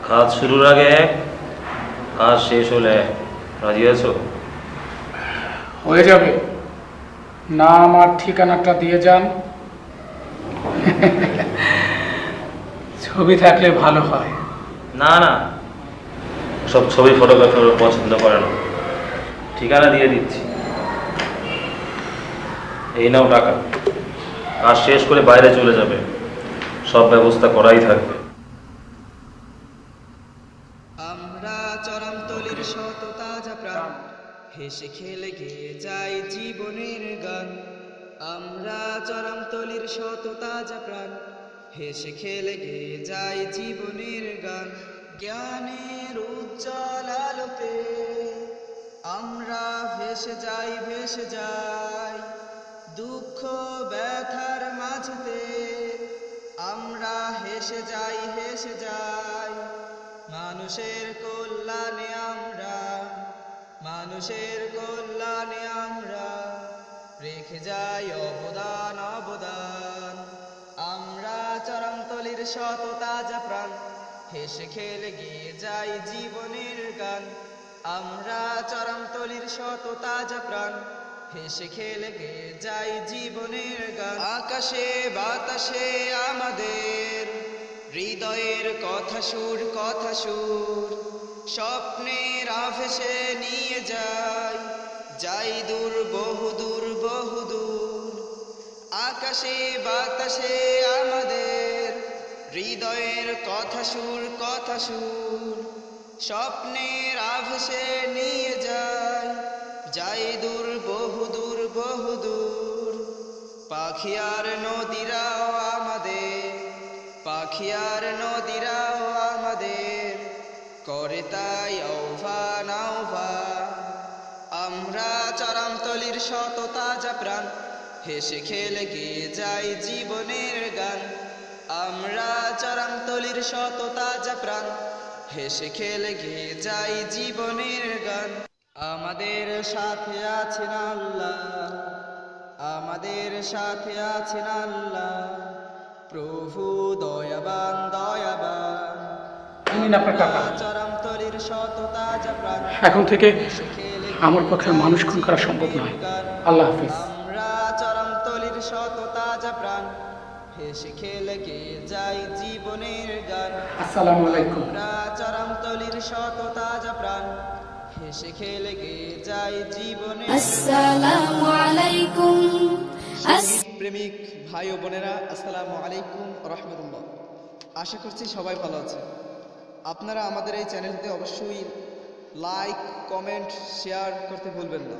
কাজ শুরুর আগে এক, কাজ শেষ হলে এক। রাজি আছো? হয়ে যাবে। নাম আর ঠিকানাটা দিয়ে যান। ছবি থাকলে ভালো হয়। না না, সব ছবি ফটোগ্রাফার পছন্দ করে না। ঠিকানা দিয়ে দিচ্ছি, এই নাও টাকা। কাজ শেষ করে বাইরে চলে যাবে, সব ব্যবস্থা করাই থাকবে। আমরা চরমতলির শত তাজা প্রাণ, হেসে খেলে গেয়ে যাই জীবনের গান। আমরা চরমতলির শত তাজা প্রাণ, হেসে খেলে গেয়ে যাই জীবনের গান। জ্ঞানের উজ্জ্বল আলোতে আমরা ভেসে যাই, ভেসে যাই। দুঃখ ব্যথার মাঝেতে আমরা হেসে যাই, হেসে যাই। মানুষের কল্যাণে আমরা, মানুষের কল্যাণে আমরা রেখে যাই অবদান, অবদান। আমরা চরমতলির শত তাজা প্রাণ, হেসে খেলে গিয়ে যাই জীবনের গান। আমরা চরমতলির শত তাজা প্রাণ, হেসে খেলে গিয়ে যাই জীবনের গান। আকাশে বাতাসে আমাদের হৃদয়ের কথা সুর, কথা সুর। স্বপ্নের আভেসে নিয়ে যাই, যাই দূর, বহু দূর, বহু দূর। আকাশে বাতাসে আমাদের হৃদয়ের কথা সুর, কথা সুর। স্বপ্নের আভেসে নিয়ে যাই, যাই দূর, বহু দূর, বহু দূর। পাখি আর নদীরাও আমাদের, পাখি আর নদীরাও আমাদের করে তাই আহ্বান, আহ্বান। আমরা চরমতলির শত তাজা প্রাণ, হেসে খেলে গিয়ে যাই জীবনের গান। আমরা চরমতলির শত তাজা প্রাণ, হেসে খেলে গিয়ে যাই জীবনের গান। আমাদের সাথে আছেন আল্লাহ, আমাদের সাথে আছেন আল্লাহ, প্রভু দয়াবান, দয়াবান। নিন আপনার টাকা। চরমতলির শত তাজা প্রাণ, এখন থেকে আমার পক্ষে মানুষ খুন করা সম্ভব নয়। আল্লাহ হাফিজ। আমরা চরমতলির শত তাজা প্রাণ, হেসে খেলে গিয়ে যাই জীবনের গান। আসসালামু আলাইকুম। আমরা চরমতলির শত তাজা প্রাণ, হেসে খেলে গিয়ে যাই জীবনের। আসসালামু আলাইকুম। সঙ্গীত প্রেমিক ভাই ও বোনেরা, আসসালামু আলাইকুম রহমতুল্লাহ। আশা করছি সবাই ভালো আছে। আপনারা আমাদের এই চ্যানেলটিতে অবশ্যই লাইক, কমেন্ট, শেয়ার করতে ভুলবেন না।